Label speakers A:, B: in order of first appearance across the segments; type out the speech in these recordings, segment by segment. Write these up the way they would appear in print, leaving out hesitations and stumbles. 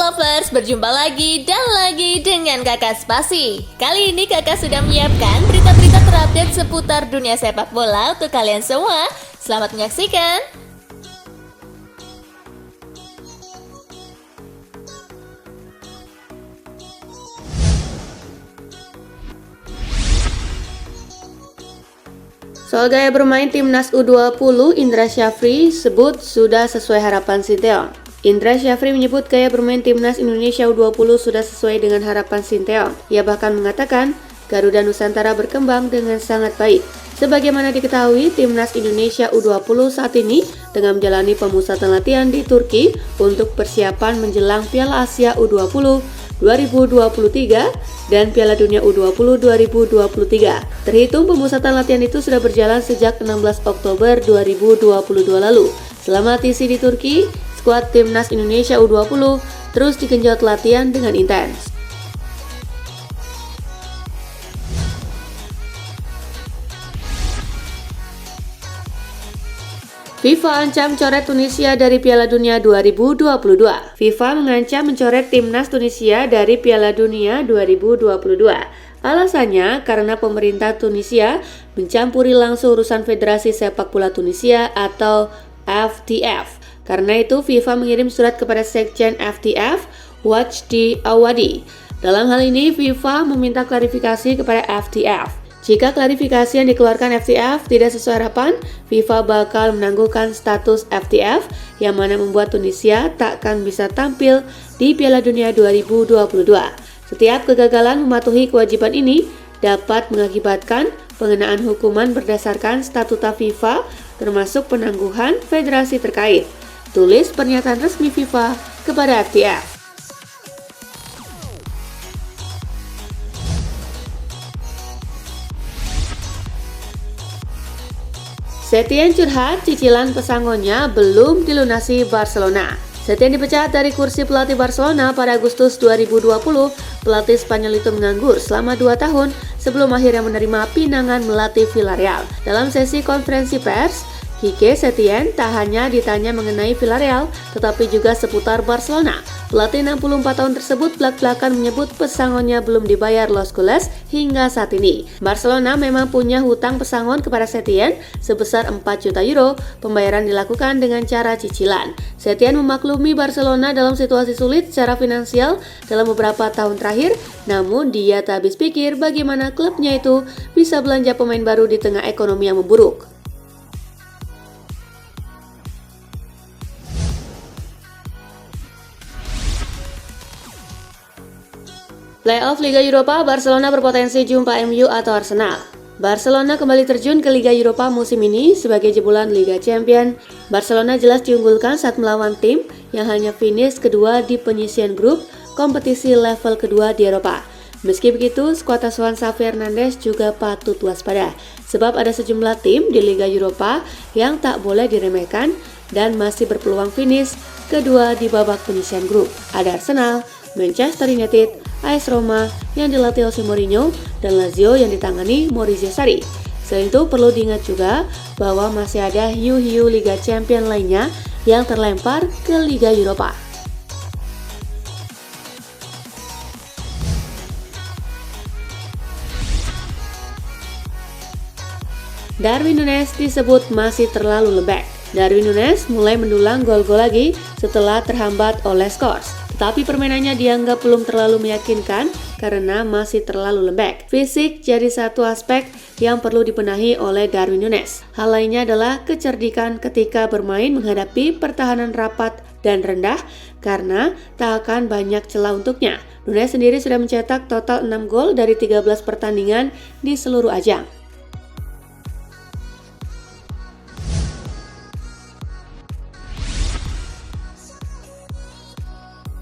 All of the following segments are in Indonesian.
A: Lovers, berjumpa lagi dan lagi dengan Kakak Spasi. Kali ini Kakak sudah menyiapkan berita-berita terupdate seputar dunia sepak bola untuk kalian semua. Selamat menyaksikan.
B: Soal gaya bermain timnas U20, Indra Syafri sebut sudah sesuai harapan Sinteyong. Indra Syafri menyebut gaya bermain timnas Indonesia U20 sudah sesuai dengan harapan Sinteyong. Ia bahkan mengatakan Garuda Nusantara berkembang dengan sangat baik. Sebagaimana diketahui, timnas Indonesia U20 saat ini tengah menjalani pemusatan latihan di Turki untuk persiapan menjelang Piala Asia U20 2023 dan Piala Dunia U20 2023. Terhitung pemusatan latihan itu sudah berjalan sejak 16 Oktober 2022 lalu. Selama TC di Turki, skuad timnas Indonesia U20 terus digenjot latihan dengan intens. FIFA ancam coret Tunisia dari Piala Dunia 2022. FIFA mengancam mencoret timnas Tunisia dari Piala Dunia 2022. Alasannya karena pemerintah Tunisia mencampuri langsung urusan Federasi Sepak Bola Tunisia atau FTF. Karena itu FIFA mengirim surat kepada Sekjen FTF, Wajdi Awadi. Dalam hal ini FIFA meminta klarifikasi kepada FTF. Jika klarifikasi yang dikeluarkan FTF tidak sesuai harapan, FIFA bakal menangguhkan status FTF yang mana membuat Tunisia takkan bisa tampil di Piala Dunia 2022. Setiap kegagalan mematuhi kewajiban ini dapat mengakibatkan pengenaan hukuman berdasarkan statuta FIFA termasuk penangguhan federasi terkait. Tulis pernyataan resmi FIFA kepada FTF. Setien curhat cicilan pesangonnya belum dilunasi Barcelona. Setien dipecat dari kursi pelatih Barcelona pada Agustus 2020. Pelatih Spanyol itu menganggur selama 2 tahun sebelum akhirnya menerima pinangan melatih Villarreal. Dalam sesi konferensi pers, Quique Setien tak hanya ditanya mengenai Villarreal, tetapi juga seputar Barcelona. Pelatih 64 tahun tersebut belak-belakan menyebut pesangonnya belum dibayar Los Culés hingga saat ini. Barcelona memang punya hutang pesangon kepada Setien sebesar 4 juta euro. Pembayaran dilakukan dengan cara cicilan. Setien memaklumi Barcelona dalam situasi sulit secara finansial dalam beberapa tahun terakhir, namun dia tak habis pikir bagaimana klubnya itu bisa belanja pemain baru di tengah ekonomi yang memburuk. Playoff Liga Eropa, Barcelona berpotensi jumpa MU atau Arsenal. Barcelona kembali terjun ke Liga Eropa musim ini sebagai jebolan Liga Champions. Barcelona jelas diunggulkan saat melawan tim yang hanya finish kedua di penyisian grup kompetisi level kedua di Eropa. Meski begitu, skuad asuhan Xavi Hernandez juga patut waspada, sebab ada sejumlah tim di Liga Eropa yang tak boleh diremehkan dan masih berpeluang finish kedua di babak penyisian grup. Ada Arsenal, Manchester United, AS Roma yang dilatih Jose Mourinho, dan Lazio yang ditangani Maurizio Sarri. Selain itu perlu diingat juga bahwa masih ada hiu-hiu Liga Champions lainnya yang terlempar ke Liga Eropa. Darwin Núñez disebut masih terlalu lembek. Darwin Núñez mulai mendulang gol-gol lagi setelah terhambat oleh Scores. Tapi permainannya dianggap belum terlalu meyakinkan karena masih terlalu lembek. Fisik jadi satu aspek yang perlu dibenahi oleh Darwin Núñez. Hal lainnya adalah kecerdikan ketika bermain menghadapi pertahanan rapat dan rendah karena tak akan banyak celah untuknya. Núñez sendiri sudah mencetak total 6 gol dari 13 pertandingan di seluruh ajang.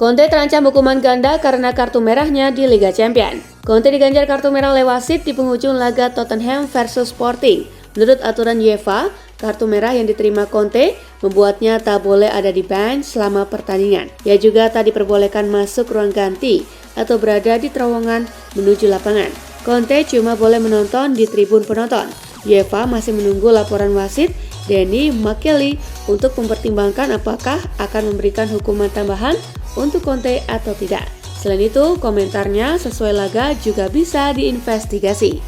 B: Conte terancam hukuman ganda karena kartu merahnya di Liga Champions. Conte diganjar kartu merah oleh wasit di penghujung laga Tottenham versus Sporting. Menurut aturan UEFA, kartu merah yang diterima Conte membuatnya tak boleh ada di bench selama pertandingan. Ia juga tak diperbolehkan masuk ruang ganti atau berada di terowongan menuju lapangan. Conte cuma boleh menonton di tribun penonton. UEFA masih menunggu laporan wasit Danny McKelly untuk mempertimbangkan apakah akan memberikan hukuman tambahan untuk Conte atau tidak. Selain itu, komentarnya sesuai laga juga bisa diinvestigasi.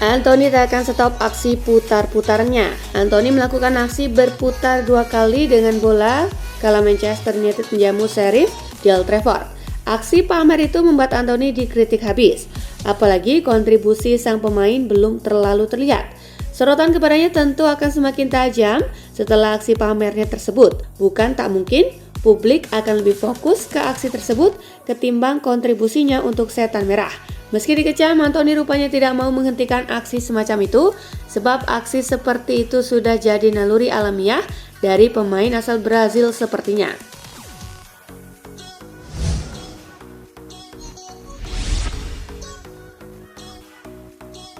B: Anthony tak akan stop aksi putar-putarnya. Anthony melakukan aksi berputar 2 kali dengan bola kala Manchester United menjamu Sheriff di Old Trafford. Aksi pamer itu membuat Anthony dikritik habis, apalagi kontribusi sang pemain belum terlalu terlihat. Sorotan kepadanya tentu akan semakin tajam setelah aksi pamernya tersebut. Bukan tak mungkin publik akan lebih fokus ke aksi tersebut ketimbang kontribusinya untuk setan merah. Meski dikecam, Anthony rupanya tidak mau menghentikan aksi semacam itu, sebab aksi seperti itu sudah jadi naluri alamiah dari pemain asal Brazil sepertinya.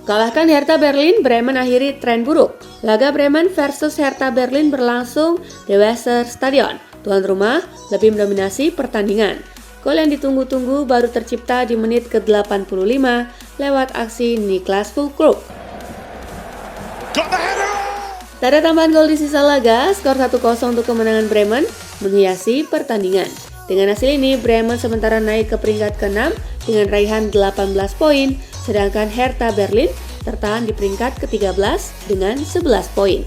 B: Kalahkan Hertha Berlin, Bremen akhiri tren buruk. Laga Bremen versus Hertha Berlin berlangsung di Weserstadion. Tuan rumah lebih mendominasi pertandingan. Gol yang ditunggu-tunggu baru tercipta di menit ke-85 lewat aksi Niklas Füllkrug. Tak ada tambahan gol di sisa laga, skor 1-0 untuk kemenangan Bremen menghiasi pertandingan. Dengan hasil ini, Bremen sementara naik ke peringkat ke-6 dengan raihan 18 poin, sedangkan Hertha Berlin tertahan di peringkat ke-13 dengan 11 poin.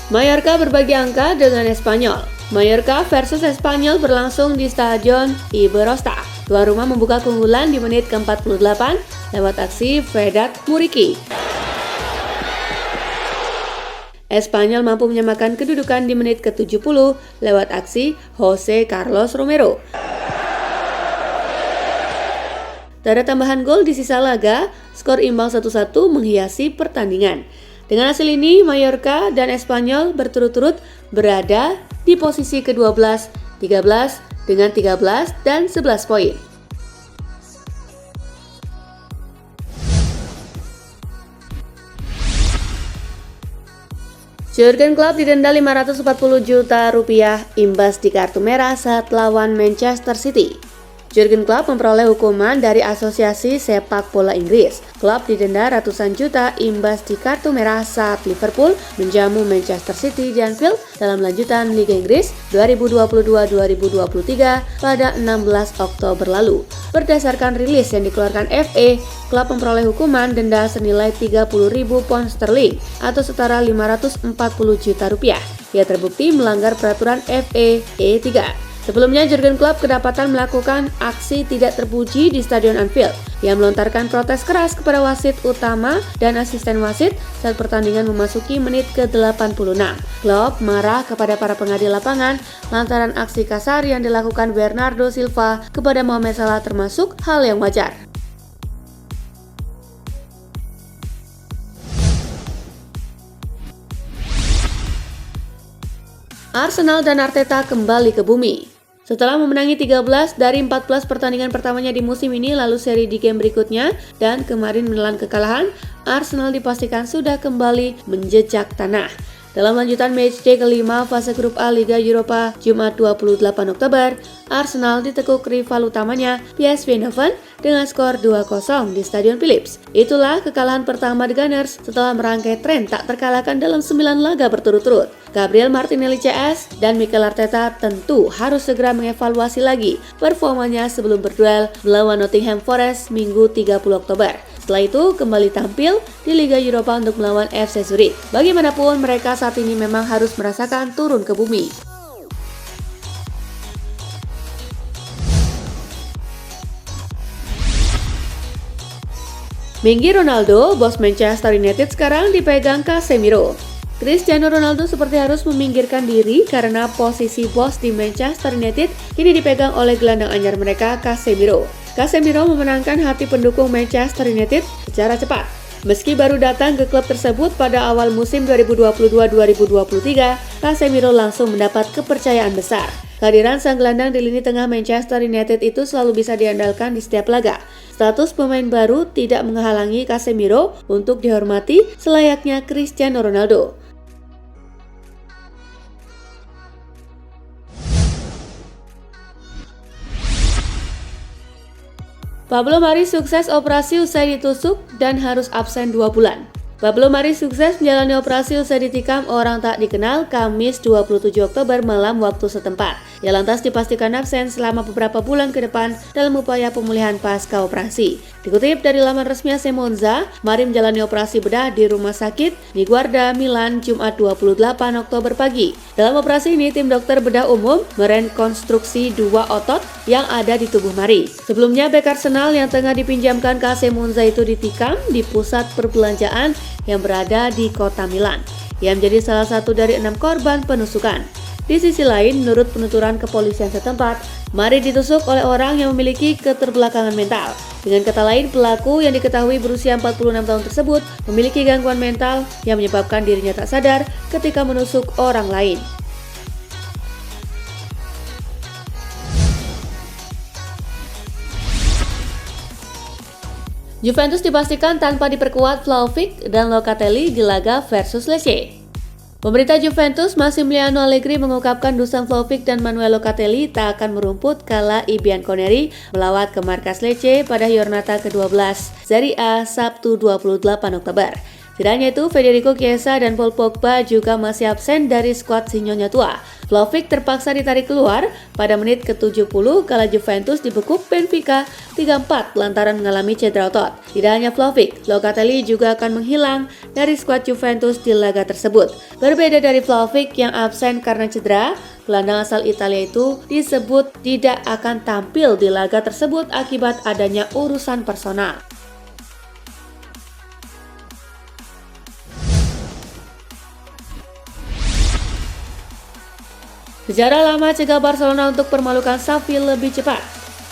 B: Mallorca berbagi angka dengan Espanyol. Mallorca versus Espanyol berlangsung di Stadion Iberostar. Tuan rumah membuka keunggulan di menit ke-48 lewat aksi Vedat Muriqi. Espanyol mampu menyamakan kedudukan di menit ke-70 lewat aksi Jose Carlos Romero. Tak ada tambahan gol di sisa laga, skor imbang 1-1 menghiasi pertandingan. Dengan hasil ini, Mallorca dan Espanyol berturut-turut berada di posisi ke-12, 13 dengan 13 dan 11 poin. Jurgen Klopp didenda 540 juta rupiah imbas di kartu merah saat lawan Manchester City. Jurgen Klopp memperoleh hukuman dari Asosiasi Sepak Bola Inggris. Klopp didenda ratusan juta imbas di kartu merah saat Liverpool menjamu Manchester City di Anfield dalam lanjutan Liga Inggris 2022-2023 pada 16 Oktober lalu. Berdasarkan rilis yang dikeluarkan FA, Klopp memperoleh hukuman denda senilai 30.000 pound sterling atau setara 540 juta rupiah. Ia terbukti melanggar peraturan FA E3. Sebelumnya, Jurgen Klopp kedapatan melakukan aksi tidak terpuji di Stadion Anfield. Ia melontarkan protes keras kepada wasit utama dan asisten wasit saat pertandingan memasuki menit ke-86. Klopp marah kepada para pengadil lapangan lantaran aksi kasar yang dilakukan Bernardo Silva kepada Mohamed Salah termasuk hal yang wajar. Arsenal dan Arteta kembali ke bumi. Setelah memenangi 13 dari 14 pertandingan pertamanya di musim ini, lalu seri di game berikutnya, dan kemarin menelan kekalahan, Arsenal dipastikan sudah kembali menjejak tanah. Dalam lanjutan matchday kelima fase grup A Liga Eropa Jumat 28 Oktober, Arsenal ditekuk rival utamanya PSV Eindhoven dengan skor 2-0 di Stadion Philips. Itulah kekalahan pertama The Gunners setelah merangkai tren tak terkalahkan dalam 9 laga berturut-turut. Gabriel Martinelli CS dan Mikel Arteta tentu harus segera mengevaluasi lagi performanya sebelum berduel melawan Nottingham Forest Minggu 30 Oktober. Setelah itu kembali tampil di Liga Eropa untuk melawan FC Zurich. Bagaimanapun mereka saat ini memang harus merasakan turun ke bumi. Minggir Ronaldo, bos Manchester United sekarang dipegang Casemiro. Cristiano Ronaldo seperti harus meminggirkan diri karena posisi bos di Manchester United kini dipegang oleh gelandang anyar mereka Casemiro. Casemiro memenangkan hati pendukung Manchester United secara cepat. Meski baru datang ke klub tersebut pada awal musim 2022-2023, Casemiro langsung mendapat kepercayaan besar. Kehadiran sang gelandang di lini tengah Manchester United itu selalu bisa diandalkan di setiap laga. Status pemain baru tidak menghalangi Casemiro untuk dihormati selayaknya Cristiano Ronaldo. Pablo Mari sukses operasi usai ditusuk dan harus absen 2 bulan. Pablo Mari sukses menjalani operasi usai ditikam orang tak dikenal Kamis 27 Oktober malam waktu setempat. Ia lantas dipastikan absen selama beberapa bulan ke depan dalam upaya pemulihan pasca operasi. Dikutip dari laman resmi AC Monza, Mari menjalani operasi bedah di Rumah Sakit Niguarda, Milan, Jumat 28 Oktober pagi. Dalam operasi ini, tim dokter bedah umum merekonstruksi 2 otot yang ada di tubuh Mari. Sebelumnya, bek Arsenal yang tengah dipinjamkan ke AC Monza itu ditikam di pusat perbelanjaan yang berada di kota Milan. Ia menjadi salah satu dari 6 korban penusukan. Di sisi lain, menurut penuturan kepolisian setempat, Mari ditusuk oleh orang yang memiliki keterbelakangan mental. Dengan kata lain, pelaku yang diketahui berusia 46 tahun tersebut memiliki gangguan mental yang menyebabkan dirinya tak sadar ketika menusuk orang lain. Juventus dipastikan tanpa diperkuat Vlahovic dan Locatelli di laga versus Lecce. Pemerintah Juventus Massimiliano Allegri mengungkapkan Dusan Vlahovic dan Manuel Locatelli tak akan merumput kala I Bianconeri melawat ke markas Lecce pada Giornata ke-12 Serie A Sabtu 28 Oktober. Tidak hanya itu, Federico Chiesa dan Paul Pogba juga masih absen dari skuad Sinyonya tua. Vlahovic terpaksa ditarik keluar pada menit ke-70 kala Juventus dibekuk Benfica 3-4 lantaran mengalami cedera otot. Tidak hanya Vlahovic, Locatelli juga akan menghilang dari skuad Juventus di laga tersebut. Berbeda dari Vlahovic yang absen karena cedera, gelandang asal Italia itu disebut tidak akan tampil di laga tersebut akibat adanya urusan personal. Sejarah lama cegah Barcelona untuk permalukan Xavi lebih cepat.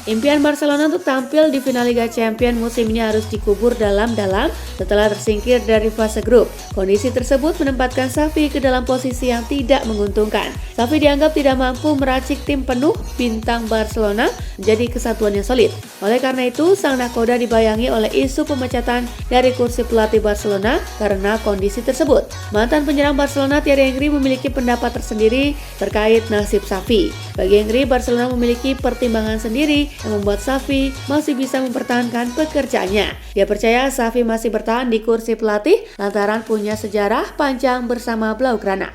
B: Impian Barcelona untuk tampil di final Liga Champions musim ini harus dikubur dalam-dalam setelah tersingkir dari fase grup. Kondisi tersebut menempatkan Xavi ke dalam posisi yang tidak menguntungkan. Xavi dianggap tidak mampu meracik tim penuh bintang Barcelona menjadi kesatuan yang solid. Oleh karena itu, sang nakoda dibayangi oleh isu pemecatan dari kursi pelatih Barcelona karena kondisi tersebut. Mantan penyerang Barcelona Thierry Henry memiliki pendapat tersendiri terkait nasib Xavi. Bagi Henry, Barcelona memiliki pertimbangan sendiri yang membuat Xavi masih bisa mempertahankan pekerjaannya. Dia percaya Xavi masih bertahan di kursi pelatih lantaran punya sejarah panjang bersama Blaugrana.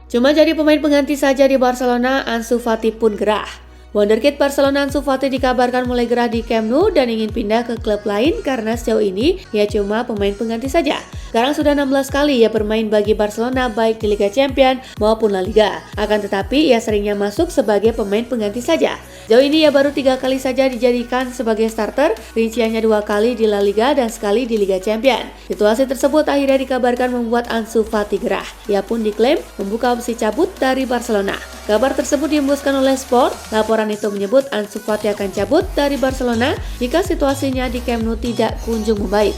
B: Cuma jadi pemain pengganti saja di Barcelona, Ansu Fati pun gerah. Wonderkid Barcelona Ansu Fati dikabarkan mulai gerah di Camp Nou dan ingin pindah ke klub lain karena sejauh ini ia cuma pemain pengganti saja. Sekarang sudah 16 kali ia bermain bagi Barcelona baik di Liga Champions maupun La Liga. Akan tetapi ia seringnya masuk sebagai pemain pengganti saja. Sejauh ini ia baru 3 kali saja dijadikan sebagai starter, rinciannya 2 kali di La Liga dan sekali di Liga Champions. Situasi tersebut akhirnya dikabarkan membuat Ansu Fati gerah. Ia pun diklaim membuka opsi cabut dari Barcelona. Kabar tersebut dihembuskan oleh Sport. Laporan itu menyebut Ansu Fati akan cabut dari Barcelona jika situasinya di Camp Nou tidak kunjung membaik.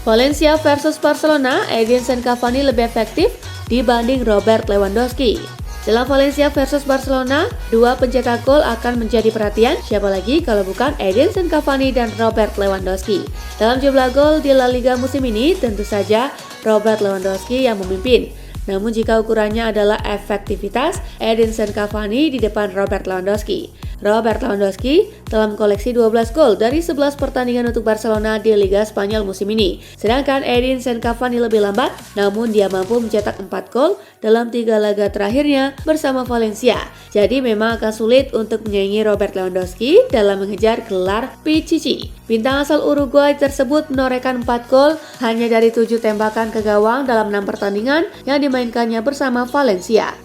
B: Valencia versus Barcelona, Edinson Cavani lebih efektif dibanding Robert Lewandowski. Dalam Valencia versus Barcelona, 2 pencetak gol akan menjadi perhatian, siapa lagi kalau bukan Edinson Cavani dan Robert Lewandowski. Dalam jumlah gol di La Liga musim ini, tentu saja Robert Lewandowski yang memimpin. Namun jika ukurannya adalah efektivitas, Edinson Cavani di depan Robert Lewandowski. Robert Lewandowski telah mengkoleksi 12 gol dari 11 pertandingan untuk Barcelona di Liga Spanyol musim ini. Sedangkan Edinson Cavani lebih lambat, namun dia mampu mencetak 4 gol dalam 3 laga terakhirnya bersama Valencia. Jadi memang akan sulit untuk menyaingi Robert Lewandowski dalam mengejar gelar Pichichi. Bintang asal Uruguay tersebut menorehkan 4 gol hanya dari 7 tembakan ke gawang dalam 6 pertandingan yang dimainkannya bersama Valencia.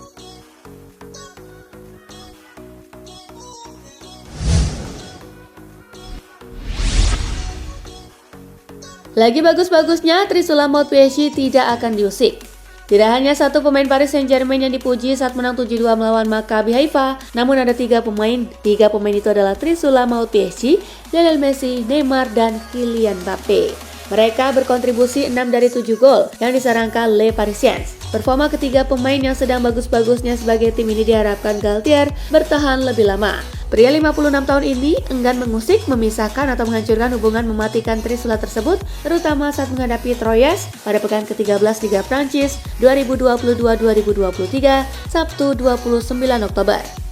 B: Lagi bagus-bagusnya, Trisula Maut PSG tidak akan diusik. Tidak hanya satu pemain Paris Saint-Germain yang dipuji saat menang 7-2 melawan Maccabi Haifa, namun ada 3 pemain. 3 pemain itu adalah Trisula Maut PSG, Lionel Messi, Neymar, dan Kylian Mbappe. Mereka berkontribusi 6 dari 7 gol yang disarankan Le Parisiens. Performa ketiga pemain yang sedang bagus-bagusnya sebagai tim ini diharapkan Galtier bertahan lebih lama. Pria 56 tahun ini enggan mengusik, memisahkan atau menghancurkan hubungan mematikan Trisula tersebut, terutama saat menghadapi Troyes pada pekan ke-13 Liga Prancis 2022-2023, Sabtu 29 Oktober.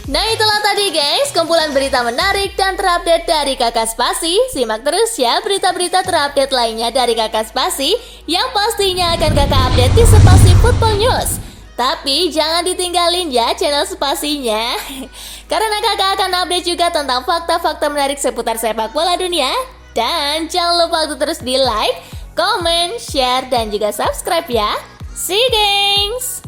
A: Nah itulah tadi guys, kumpulan berita menarik dan terupdate dari Kakak Spasi. Simak terus ya berita-berita terupdate lainnya dari Kakak Spasi yang pastinya akan Kakak update di Spasi Football News. Tapi jangan ditinggalin ya channel Spasinya, karena Kakak akan update juga tentang fakta-fakta menarik seputar sepak bola dunia. Dan jangan lupa untuk terus di like, comment, share, dan juga subscribe ya. See you gengs!